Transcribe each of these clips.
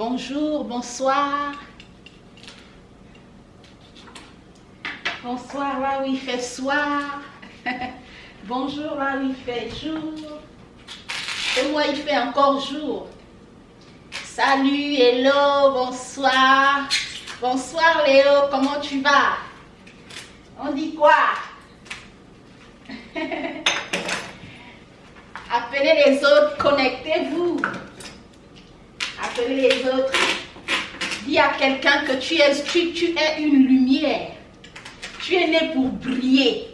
Bonjour, bonsoir. Bonsoir là où il fait soir. Bonjour là où il fait jour. Et moi il fait encore jour. Salut, hello, bonsoir. Bonsoir Léo, comment tu vas? On dit quoi? Appelez les autres, connectez-vous. Appelez les autres. Dis à quelqu'un que tu es une lumière. Tu es né pour briller.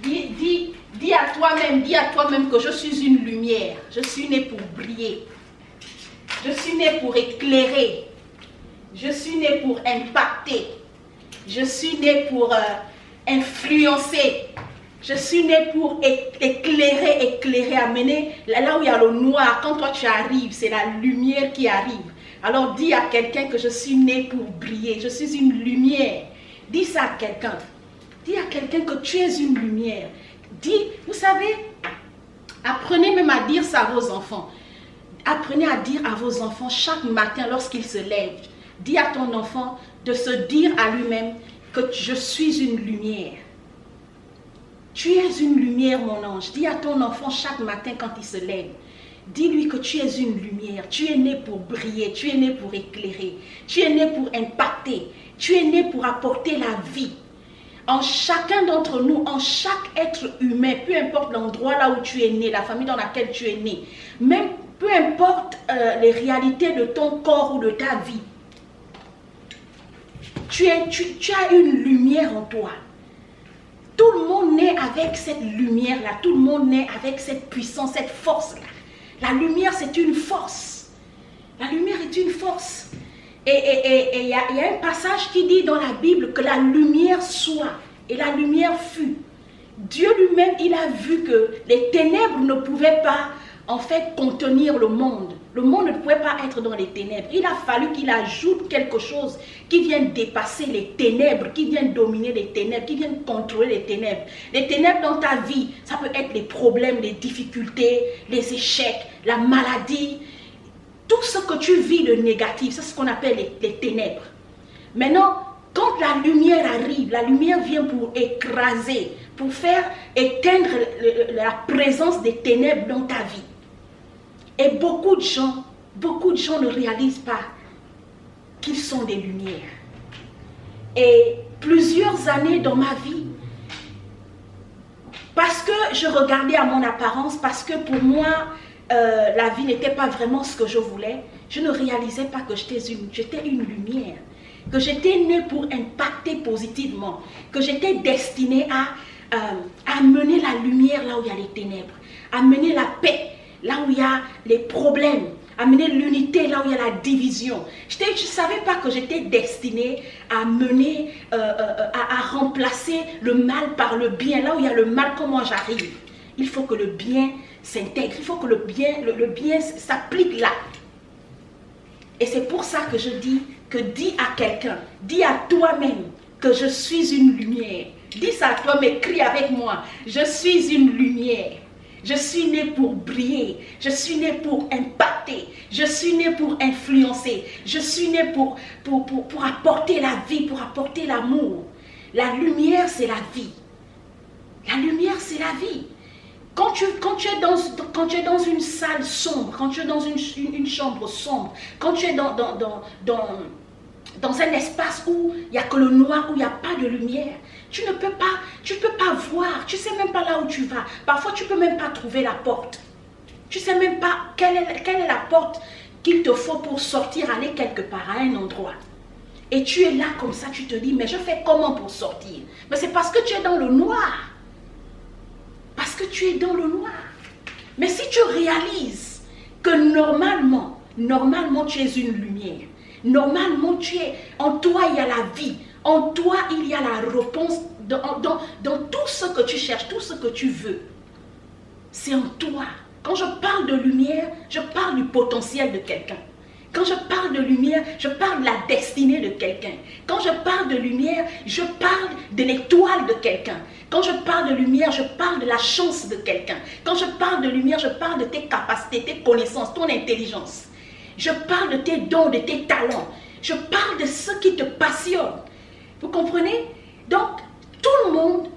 Dis à toi-même que je suis une lumière. Je suis né pour briller. Je suis né pour éclairer. Je suis né pour impacter. Je suis né pour influencer. Je suis né pour éclairer, amener là où il y a le noir. Quand toi tu arrives, c'est la lumière qui arrive. Alors dis à quelqu'un que je suis né pour briller. Je suis une lumière. Dis ça à quelqu'un. Dis à quelqu'un que tu es une lumière. Dis, vous savez, apprenez même à dire ça à vos enfants. Apprenez à dire à vos enfants chaque matin lorsqu'ils se lèvent. Dis à ton enfant de se dire à lui-même que je suis une lumière. Tu es une lumière, mon ange. Dis à ton enfant chaque matin quand il se lève. Dis-lui que tu es une lumière. Tu es né pour briller. Tu es né pour éclairer. Tu es né pour impacter. Tu es né pour apporter la vie. En chacun d'entre nous, en chaque être humain, peu importe l'endroit là où tu es né, la famille dans laquelle tu es né, même peu importe les réalités de ton corps ou de ta vie, tu as une lumière en toi. Tout le monde naît avec cette lumière-là. Tout le monde naît avec cette puissance, cette force-là. La lumière, c'est une force. La lumière est une force. Et il y a un passage qui dit dans la Bible que la lumière soit. Et la lumière fut. Dieu lui-même, il a vu que les ténèbres ne pouvaient pas, en fait, contenir le monde. Le monde ne pouvait pas être dans les ténèbres. Il a fallu qu'il ajoute quelque chose qui vienne dépasser les ténèbres, qui vienne dominer les ténèbres, qui vienne contrôler les ténèbres. Les ténèbres dans ta vie, ça peut être les problèmes, les difficultés, les échecs, la maladie. Tout ce que tu vis de négatif, c'est ce qu'on appelle les ténèbres. Maintenant, quand la lumière arrive, la lumière vient pour écraser, pour faire éteindre la présence des ténèbres dans ta vie. Et beaucoup de gens ne réalisent pas qu'ils sont des lumières. Et plusieurs années dans ma vie, parce que je regardais à mon apparence, parce que pour moi, la vie n'était pas vraiment ce que je voulais, je ne réalisais pas que j'étais une lumière, que j'étais née pour impacter positivement, que j'étais destinée à amener la lumière là où il y a les ténèbres, à amener la paix là où il y a les problèmes, amener l'unité là où il y a la division. Je ne savais pas que j'étais destinée à mener, à remplacer le mal par le bien. Là où il y a le mal, comment j'arrive? Il faut que le bien s'intègre, il faut que le bien s'applique là. Et c'est pour ça que je dis que dis à quelqu'un, dis à toi-même que je suis une lumière. Dis ça à toi, mais crie avec moi. Je suis une lumière. Je suis né pour briller. Je suis né pour impacter. Je suis né pour influencer. Je suis né pour apporter la vie, pour apporter l'amour. La lumière, c'est la vie. La lumière, c'est la vie. Quand tu es dans une salle sombre, quand tu es dans une chambre sombre, quand tu es dans un espace où il n'y a que le noir, où il n'y a pas de lumière, tu ne peux pas voir, tu ne sais même pas là où tu vas. Parfois, tu ne peux même pas trouver la porte. Tu ne sais même pas quelle est la porte qu'il te faut pour sortir, aller quelque part, à un endroit. Et tu es là comme ça, tu te dis, mais je fais comment pour sortir? Mais c'est parce que tu es dans le noir. Parce que tu es dans le noir. Mais si tu réalises que normalement, tu es une lumière. Normalement, en toi, il y a la vie. En toi, il y a la réponse dans tout ce que tu cherches, tout ce que tu veux. C'est en toi. Quand je parle de lumière, je parle du potentiel de quelqu'un. Quand je parle de lumière, je parle de la destinée de quelqu'un. Quand je parle de lumière, je parle de l'étoile de quelqu'un. Quand je parle de lumière, je parle de la chance de quelqu'un. Quand je parle de lumière, je parle de tes capacités, tes connaissances, ton intelligence. Je parle de tes dons, de tes talents. Je parle de ce qui te passionne. Vous comprenez? Donc, tout le monde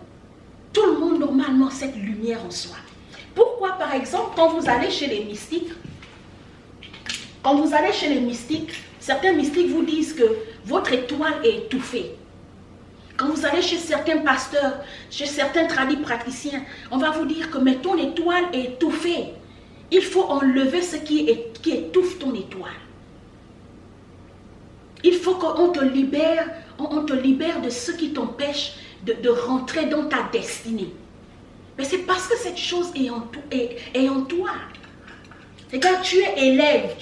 normalement, cette lumière en soi. Pourquoi, par exemple, quand vous allez chez les mystiques, certains mystiques vous disent que votre étoile est étouffée. Quand vous allez chez certains pasteurs, chez certains tradis praticiens, on va vous dire que mais ton étoile est étouffée. Il faut enlever ce qui étouffe ton étoile. Il faut qu'on te libère, on te libère de ce qui t'empêche de rentrer dans ta destinée. Mais c'est parce que cette chose est en toi. C'est quand tu es élève,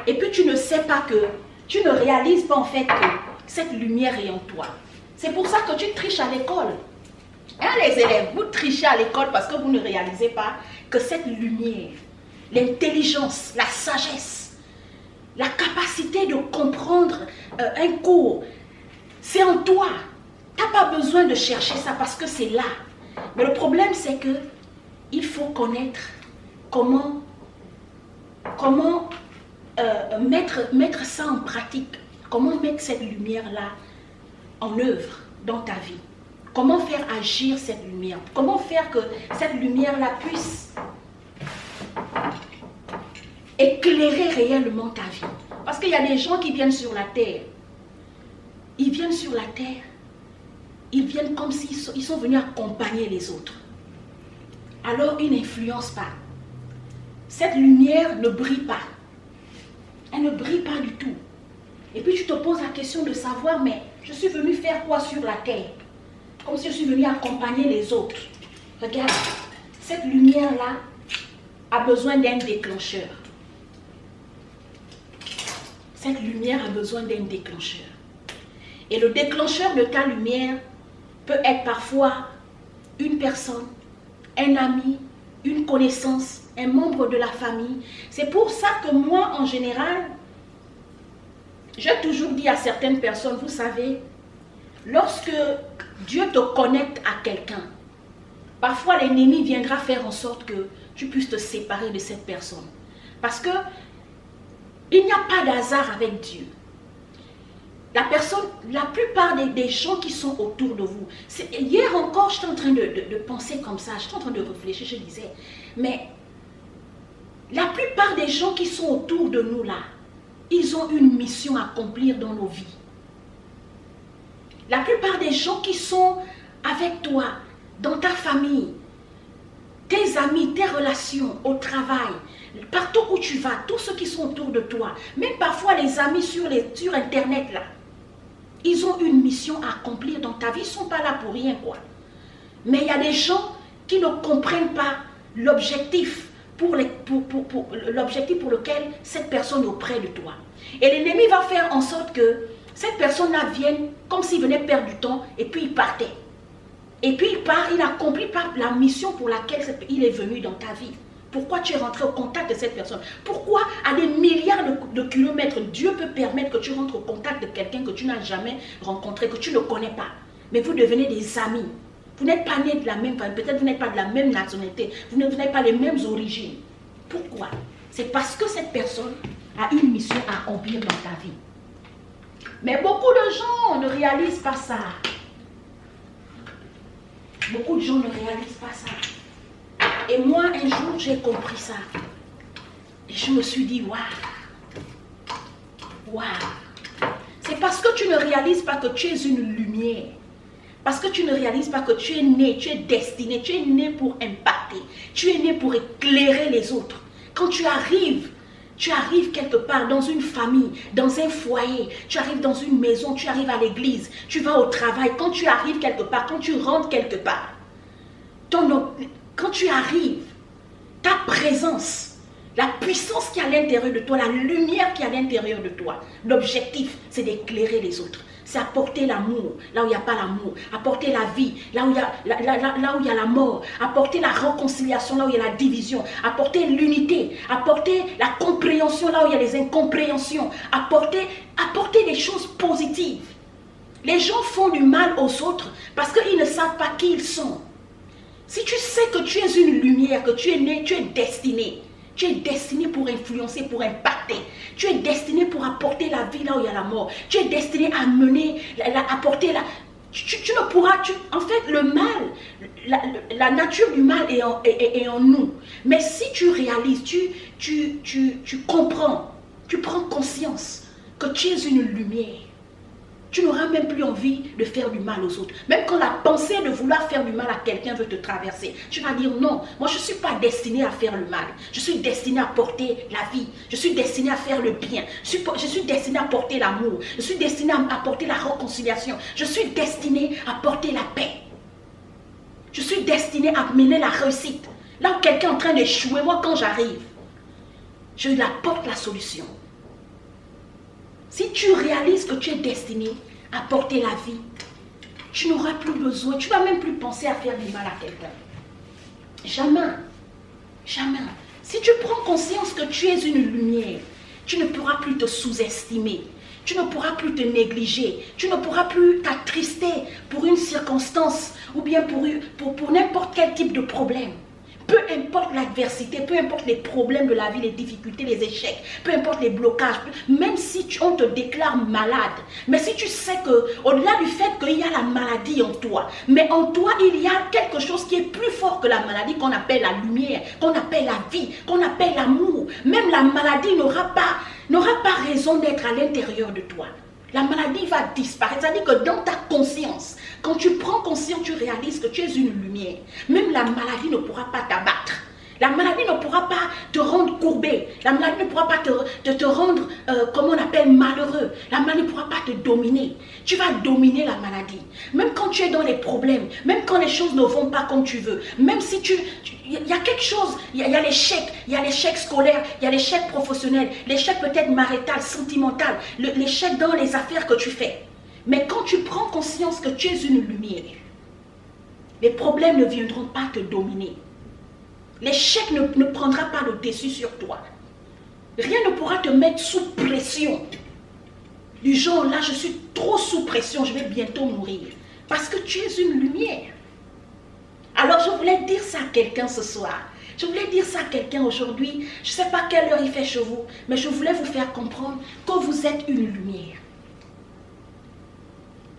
et puis tu ne sais pas tu ne réalises pas en fait que cette lumière est en toi. C'est pour ça que tu triches à l'école. Hein, les élèves, vous trichez à l'école parce que vous ne réalisez pas que cette lumière, l'intelligence, la sagesse, la capacité de comprendre un cours, c'est en toi. Tu n'as pas besoin de chercher ça parce que c'est là. Mais le problème, c'est que il faut connaître comment mettre ça en pratique. Comment mettre cette lumière-là en œuvre dans ta vie. Comment faire agir cette lumière. Comment faire que cette lumière-là puisse éclairer réellement ta vie. Parce qu'il y a des gens qui viennent sur la terre. Ils viennent sur la terre. Ils viennent comme s'ils sont venus accompagner les autres. Alors ils n'influencent pas. Cette lumière ne brille pas. Elle ne brille pas du tout. Et puis tu te poses la question de savoir, mais je suis venu faire quoi sur la terre? Comme si je suis venu accompagner les autres. Regarde, cette lumière-là a besoin d'un déclencheur. Cette lumière a besoin d'un déclencheur. Et le déclencheur de ta lumière peut être parfois une personne, un ami, une connaissance, un membre de la famille. C'est pour ça que moi, en général, j'ai toujours dit à certaines personnes, vous savez, lorsque Dieu te connecte à quelqu'un, parfois l'ennemi viendra faire en sorte que tu puisses te séparer de cette personne. Parce que il n'y a pas d'hasard avec Dieu. La plupart des gens qui sont autour de vous, hier encore, j'étais en train de penser comme ça, j'étais en train de réfléchir, je disais, mais la plupart des gens qui sont autour de nous là, ils ont une mission à accomplir dans nos vies. La plupart des gens qui sont avec toi, dans ta famille, tes amis, tes relations au travail, partout où tu vas, tous ceux qui sont autour de toi, même parfois les amis sur Internet là, ils ont une mission à accomplir dans ta vie, ils ne sont pas là pour rien quoi. Mais il y a des gens qui ne comprennent pas l'objectif pour lequel cette personne est auprès de toi. Et l'ennemi va faire en sorte que cette personne-là vienne comme s'il venait perdre du temps et puis il partait. Et puis il part, il n'accomplit pas la mission pour laquelle il est venu dans ta vie. Pourquoi tu es rentré au contact de cette personne? Pourquoi à des milliards de kilomètres, Dieu peut permettre que tu rentres au contact de quelqu'un que tu n'as jamais rencontré, que tu ne connais pas. Mais vous devenez des amis. Vous n'êtes pas nés de la même famille, peut-être vous n'êtes pas de la même nationalité, vous n'avez pas les mêmes origines. Pourquoi? C'est parce que cette personne a une mission à accomplir dans ta vie. Mais beaucoup de gens ne réalisent pas ça. Beaucoup de gens ne réalisent pas ça. Et moi, un jour, j'ai compris ça. Et je me suis dit, waouh. Waouh. C'est parce que tu ne réalises pas que tu es une lumière. Parce que tu ne réalises pas que tu es né, tu es destiné, tu es né pour impacter. Tu es né pour éclairer les autres. Quand tu arrives quelque part dans une famille, dans un foyer, tu arrives dans une maison, tu arrives à l'église, tu vas au travail. Quand tu arrives quelque part, quand tu rentres quelque part, quand tu arrives, ta présence, la puissance qui est à l'intérieur de toi, la lumière qui est à l'intérieur de toi, l'objectif, c'est d'éclairer les autres. C'est apporter l'amour là où il n'y a pas l'amour, apporter la vie là où il y a la mort, apporter la réconciliation là où il y a la division, apporter l'unité, apporter la compréhension incompréhensions là où il y a les incompréhensions. Apporter des choses positives. Les gens font du mal aux autres parce qu'ils ne savent pas qui ils sont. Si tu sais que tu es une lumière, que tu es né, tu es destiné. Tu es destiné pour influencer, pour impacter. Tu es destiné pour apporter la vie là où il y a la mort. Tu es destiné à mener, apporter la... Tu ne pourras... en fait, le mal, la nature du mal est en nous. Mais si tu réalises, tu comprends, tu prends conscience que tu es une lumière, tu n'auras même plus envie de faire du mal aux autres. Même quand la pensée de vouloir faire du mal à quelqu'un veut te traverser, tu vas dire non, moi je ne suis pas destiné à faire le mal. Je suis destiné à porter la vie. Je suis destiné à faire le bien. Je suis destiné à porter l'amour. Je suis destiné à apporter la réconciliation. Je suis destiné à porter la paix. Je suis destiné à mener la réussite. Là où quelqu'un est en train d'échouer, moi quand j'arrive, je apporte la solution. Si tu réalises que tu es destiné à porter la vie, tu n'auras plus besoin, tu ne vas même plus penser à faire du mal à quelqu'un. Jamais. Jamais. Si tu prends conscience que tu es une lumière, tu ne pourras plus te sous-estimer. Tu ne pourras plus te négliger. Tu ne pourras plus t'attrister pour une circonstance ou bien pour n'importe quel type de problème. Peu importe l'adversité, peu importe les problèmes de la vie, les difficultés, les échecs, peu importe les blocages, même si on te déclare malade, mais si tu sais qu'au-delà du fait qu'il y a la maladie en toi, mais en toi il y a quelque chose qui est plus fort que la maladie, qu'on appelle la lumière, qu'on appelle la vie, qu'on appelle l'amour. Même la maladie n'aura pas raison d'être à l'intérieur de toi. La maladie va disparaître. C'est-à-dire que dans ta conscience, quand tu prends conscience, tu réalises que tu es une lumière. Même la maladie ne pourra pas t'abattre. La maladie ne pourra pas te rendre courbé. La maladie ne pourra pas te rendre, comment on appelle, malheureux. La maladie ne pourra pas te dominer. Tu vas dominer la maladie. Même quand tu es dans les problèmes, même quand les choses ne vont pas comme tu veux, même si il y a quelque chose, il y a l'échec scolaire, il y a l'échec professionnel, l'échec peut-être marital, sentimental, l'échec dans les affaires que tu fais. Mais quand tu prends conscience que tu es une lumière, les problèmes ne viendront pas te dominer. L'échec ne prendra pas le dessus sur toi. Rien ne pourra te mettre sous pression. Du genre, là, je suis trop sous pression, je vais bientôt mourir. Parce que tu es une lumière. Alors, je voulais dire ça à quelqu'un ce soir. Je voulais dire ça à quelqu'un aujourd'hui. Je ne sais pas quelle heure il fait chez vous, mais je voulais vous faire comprendre que vous êtes une lumière.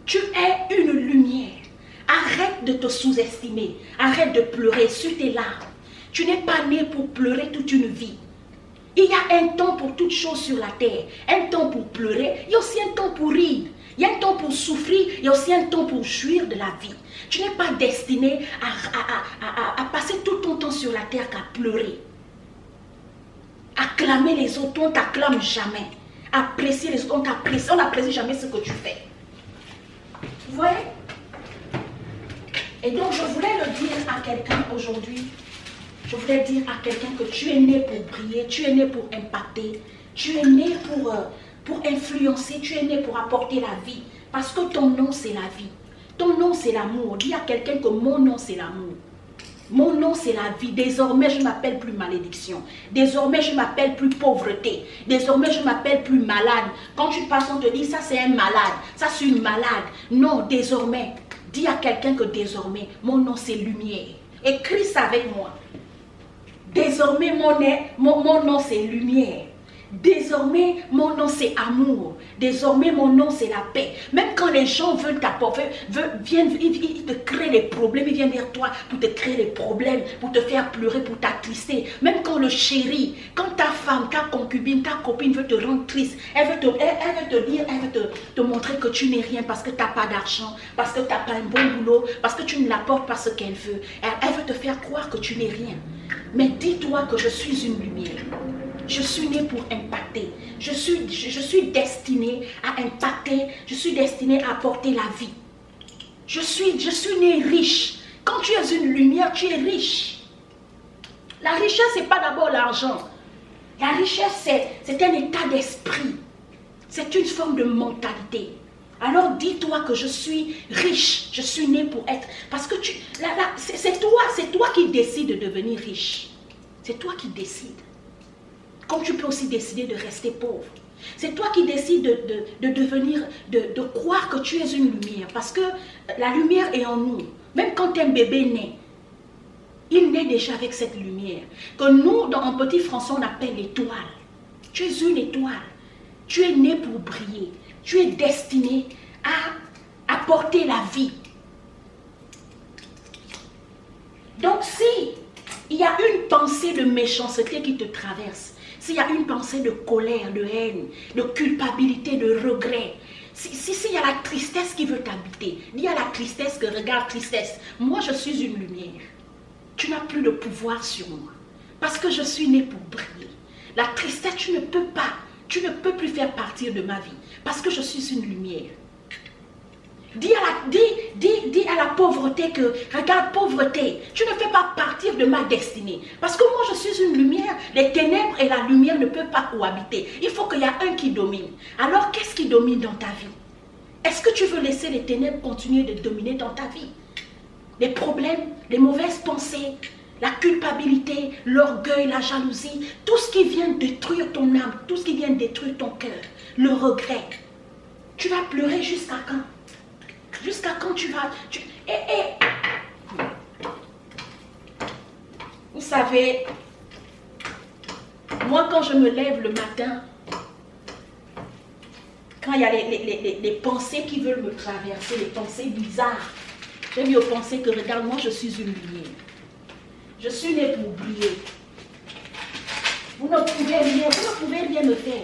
Tu es une lumière. Arrête de te sous-estimer. Arrête de pleurer sur tes larmes. Tu n'es pas né pour pleurer toute une vie. Il y a un temps pour toutes choses sur la terre. Un temps pour pleurer. Il y a aussi un temps pour rire. Il y a un temps pour souffrir. Il y a aussi un temps pour jouir de la vie. Tu n'es pas destiné à passer tout ton temps sur la terre qu'à pleurer. Acclamer les autres, on ne t'acclame jamais. Apprécier les autres, on n'apprécie jamais ce que tu fais. Vous voyez? Et donc je voulais le dire à quelqu'un aujourd'hui. Je voulais dire à quelqu'un que tu es né pour briller, tu es né pour impacter, tu es né pour influencer, tu es né pour apporter la vie. Parce que ton nom c'est la vie. Ton nom c'est l'amour. Dis à quelqu'un que mon nom c'est l'amour. Mon nom c'est la vie. Désormais je ne m'appelle plus malédiction. Désormais je ne m'appelle plus pauvreté. Désormais je ne m'appelle plus malade. Quand tu passes on te dit ça c'est un malade. Ça c'est une malade. Non, désormais. Dis à quelqu'un que désormais mon nom c'est lumière. Écris ça avec moi. Désormais mon nom c'est lumière. Désormais mon nom c'est amour. Désormais mon nom c'est la paix. Même quand les gens veulent t'apporter, ils te créent des problèmes, ils viennent vers toi pour te créer des problèmes, pour te faire pleurer, pour t'attrister. Même quand le chéri, quand ta femme, ta concubine, ta copine veut te rendre triste, elle veut te montrer que tu n'es rien parce que tu n'as pas d'argent, parce que tu n'as pas un bon boulot, parce que tu ne l'apportes pas ce qu'elle veut. Elle veut te faire croire que tu n'es rien. Mais dis-toi que je suis une lumière. Je suis né pour impacter. Je suis destiné à impacter. Je suis destiné à apporter la vie. Je suis né riche. Quand tu es une lumière, tu es riche. La richesse, ce n'est pas d'abord l'argent. La richesse, c'est un état d'esprit. C'est une forme de mentalité. Alors dis-toi que je suis riche. Je suis né pour être. Parce que c'est toi qui décides de devenir riche. C'est toi qui décides. comme tu peux aussi décider de rester pauvre. C'est toi qui décides de devenir, de croire que tu es une lumière. Parce que la lumière est en nous. Même quand un bébé naît, il naît déjà avec cette lumière. Que nous, en petit français, on appelle l'étoile. Tu es une étoile. Tu es né pour briller. Tu es destiné à apporter la vie. Donc si il y a une pensée de méchanceté qui te traverse, s'il y a une pensée de colère, de haine, de culpabilité, de regret, s'il y a la tristesse qui veut t'habiter, dis à la tristesse que regarde tristesse, moi je suis une lumière. Tu n'as plus de pouvoir sur moi parce que je suis né pour briller. La tristesse, tu ne peux plus faire partir de ma vie parce que je suis une lumière. Dis à la pauvreté que, regarde pauvreté, tu ne fais pas partir de ma destinée. Parce que moi je suis une lumière, les ténèbres et la lumière ne peuvent pas cohabiter. Il faut qu'il y ait un qui domine. Alors qu'est-ce qui domine dans ta vie? Est-ce que tu veux laisser les ténèbres continuer de dominer dans ta vie? Les problèmes, les mauvaises pensées, la culpabilité, l'orgueil, la jalousie, tout ce qui vient détruire ton âme, tout ce qui vient détruire ton cœur, le regret. Tu vas pleurer jusqu'à quand? Jusqu'à quand tu vas... Vous savez, moi quand je me lève le matin, quand il y a les pensées qui veulent me traverser, les pensées bizarres, j'ai mis aux pensées que regarde, moi je suis une lumière. Je suis né pour briller. Vous ne pouvez rien me faire.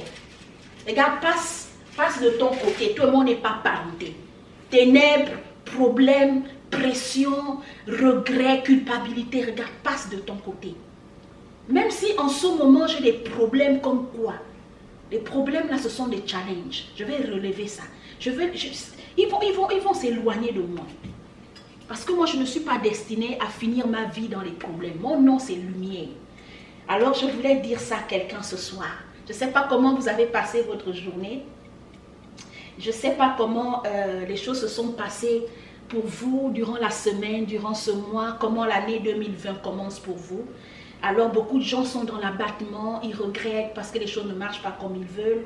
Regarde, passe de ton côté, tout le monde n'est pas parenté. Ténèbres, problèmes, pression, regret, culpabilité, regarde, passe de ton côté. Même si en ce moment j'ai des problèmes comme quoi, les problèmes là ce sont des challenges. Je vais relever ça. Ils vont s'éloigner de moi. Parce que moi je ne suis pas destinée à finir ma vie dans les problèmes. Mon nom c'est lumière. Alors je voulais dire ça à quelqu'un ce soir. Je ne sais pas comment vous avez passé votre journée. Je ne sais pas comment les choses se sont passées pour vous durant la semaine, durant ce mois, comment l'année 2020 commence pour vous. Alors beaucoup de gens sont dans l'abattement, ils regrettent parce que les choses ne marchent pas comme ils veulent.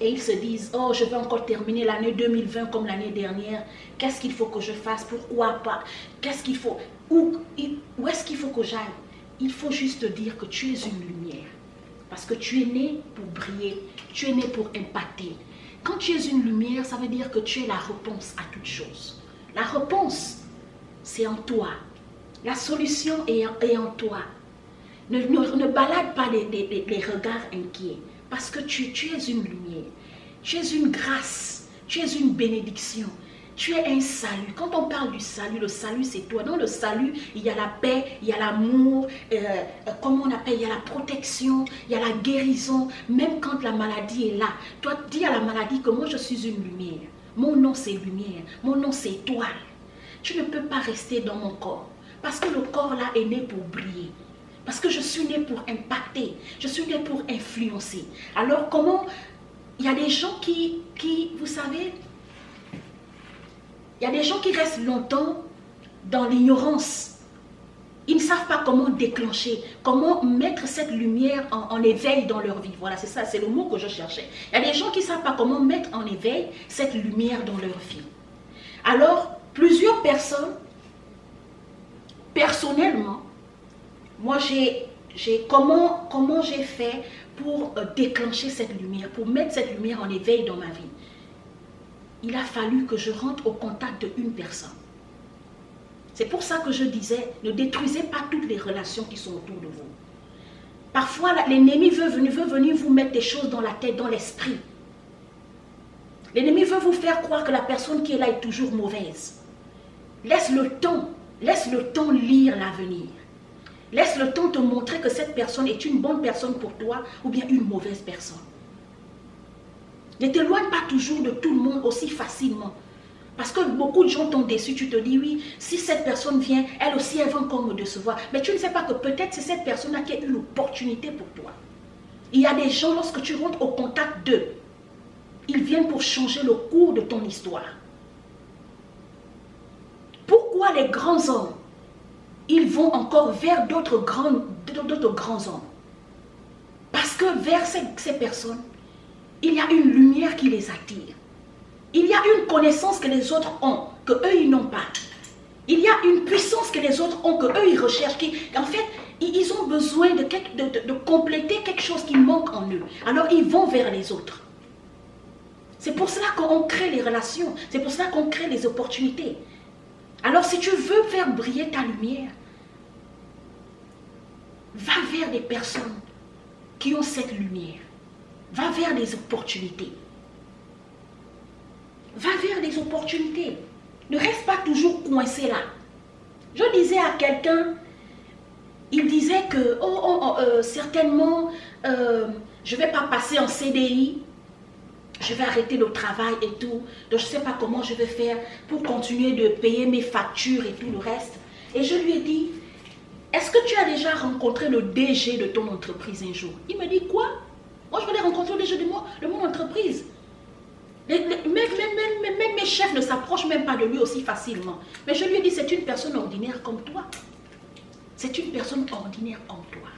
Et ils se disent, oh je vais encore terminer l'année 2020 comme l'année dernière. Qu'est-ce qu'il faut que je fasse? Pourquoi pas? Qu'est-ce qu'il faut? Où est-ce qu'il faut que j'aille? Il faut juste dire que tu es une lumière. Parce que tu es né pour briller, tu es né pour impacter. Quand tu es une lumière, ça veut dire que tu es la réponse à toute chose. La réponse, c'est en toi. La solution est en toi. Ne balade pas les regards inquiets. Parce que tu es une lumière. Tu es une grâce. Tu es une bénédiction. Tu es un salut. Quand on parle du salut, le salut c'est toi. Dans le salut, il y a la paix, il y a l'amour, comment on appelle, il y a la protection, il y a la guérison. Même quand la maladie est là, toi dis à la maladie que moi je suis une lumière. Mon nom c'est lumière, mon nom c'est étoile. Tu ne peux pas rester dans mon corps. Parce que le corps là est né pour briller. Parce que je suis né pour impacter. Je suis né pour influencer. Alors comment, il y a des gens qui vous savez, il y a des gens qui restent longtemps dans l'ignorance. Ils ne savent pas comment déclencher, comment mettre cette lumière en éveil dans leur vie. Voilà, c'est ça, c'est le mot que je cherchais. Il y a des gens qui ne savent pas comment mettre en éveil cette lumière dans leur vie. Alors, plusieurs personnes, personnellement, moi comment j'ai fait pour déclencher cette lumière, pour mettre cette lumière en éveil dans ma vie. Il a fallu que je rentre au contact d'une personne. C'est pour ça que je disais, ne détruisez pas toutes les relations qui sont autour de vous. Parfois, l'ennemi veut venir vous mettre des choses dans la tête, dans l'esprit. L'ennemi veut vous faire croire que la personne qui est là est toujours mauvaise. Laisse le temps lire l'avenir. Laisse le temps te montrer que cette personne est une bonne personne pour toi ou bien une mauvaise personne. Ne t'éloigne pas toujours de tout le monde aussi facilement. Parce que beaucoup de gens t'ont déçu, tu te dis oui, si cette personne vient, elle aussi elle va encore me décevoir. Mais tu ne sais pas que peut-être c'est cette personne-là qui a une opportunité pour toi. Il y a des gens, lorsque tu rentres au contact d'eux, ils viennent pour changer le cours de ton histoire. Pourquoi les grands hommes, ils vont encore vers d'autres grands hommes? que vers ces personnes, il y a une lumière qui les attire. Il y a une connaissance que les autres ont, que eux ils n'ont pas. Il y a une puissance que les autres ont, que eux ils recherchent. En fait, ils ont besoin de compléter quelque chose qui manque en eux. Alors ils vont vers les autres. C'est pour cela qu'on crée les relations. C'est pour cela qu'on crée les opportunités. Alors si tu veux faire briller ta lumière, va vers des personnes qui ont cette lumière. Va vers les opportunités. Va vers les opportunités. Ne reste pas toujours coincé là. Je disais à quelqu'un, il disait que certainement, je ne vais pas passer en CDI, je vais arrêter le travail et tout, donc je ne sais pas comment je vais faire pour continuer de payer mes factures et tout le reste. Et je lui ai dit, est-ce que tu as déjà rencontré le DG de ton entreprise un jour? Il me dit, quoi? Moi, je voulais rencontrer le DG de mon entreprise. Même mes chefs ne s'approchent même pas de lui aussi facilement. Mais je lui ai dit, c'est une personne ordinaire comme toi. C'est une personne ordinaire comme toi.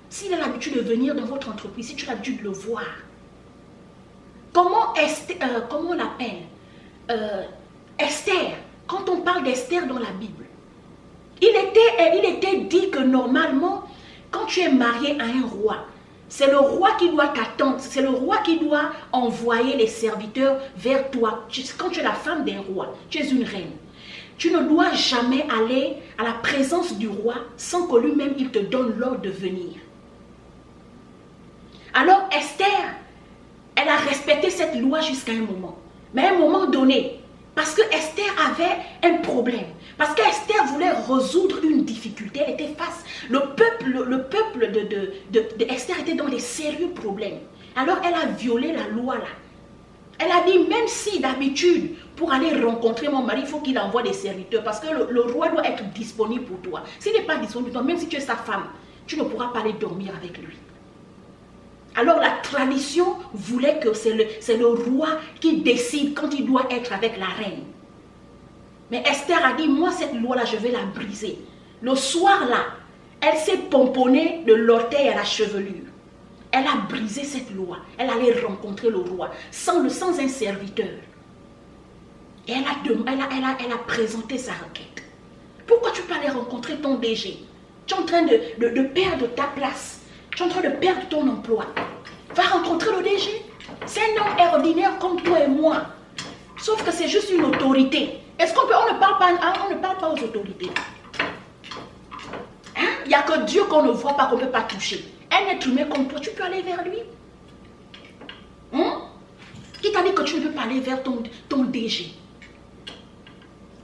S'il a l'habitude de venir dans votre entreprise, si tu as l'habitude de le voir, comment on l'appelle Esther, quand on parle d'Esther dans la Bible, il était dit que normalement, quand tu es marié à un roi, c'est le roi qui doit t'attendre, c'est le roi qui doit envoyer les serviteurs vers toi. Quand tu es la femme d'un roi, tu es une reine. Tu ne dois jamais aller à la présence du roi sans que lui-même il te donne l'ordre de venir. Alors Esther, elle a respecté cette loi jusqu'à un moment. Mais à un moment donné, parce que Esther avait un problème, parce qu'Esther voulait résoudre une difficulté, elle était face, le peuple de Esther était dans des sérieux problèmes. Alors elle a violé la loi là. Elle a dit, même si d'habitude, pour aller rencontrer mon mari, il faut qu'il envoie des serviteurs, parce que le roi doit être disponible pour toi. S'il n'est pas disponible pour toi, même si tu es sa femme, tu ne pourras pas aller dormir avec lui. Alors la tradition voulait que c'est le roi qui décide quand il doit être avec la reine. Mais Esther a dit, moi cette loi-là, je vais la briser. Le soir-là, elle s'est pomponnée de l'orteil à la chevelure. Elle a brisé cette loi. Elle allait rencontrer le roi sans un serviteur. Et elle a présenté sa requête. Pourquoi tu peux aller rencontrer ton DG? Tu es en train de perdre ta place. Tu es en train de perdre ton emploi. Va rencontrer le DG. C'est un homme ordinaire comme toi et moi. Sauf que c'est juste une autorité. Est-ce qu'on ne parle pas aux autorités? Hein? Il n'y a que Dieu qu'on ne voit pas, qu'on ne peut pas toucher. Un être humain comme toi, tu peux aller vers lui. Qui t'a dit que tu ne peux pas aller vers ton DG?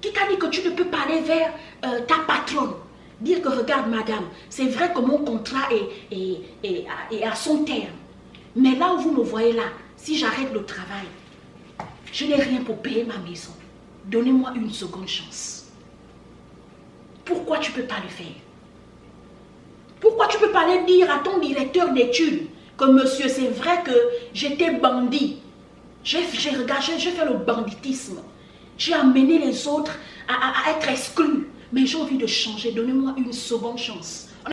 Qui t'a dit que tu ne peux pas aller vers ta patronne? Dire que regarde madame, c'est vrai que mon contrat est à son terme. Mais là où vous me voyez là, si j'arrête le travail, je n'ai rien pour payer ma maison. Donnez-moi une seconde chance. Pourquoi tu ne peux pas le faire? Pourquoi tu ne peux pas aller dire à ton directeur d'études que monsieur, c'est vrai que j'étais bandit. J'ai fait le banditisme. J'ai amené les autres à être exclus. Mais j'ai envie de changer. Donnez-moi une seconde chance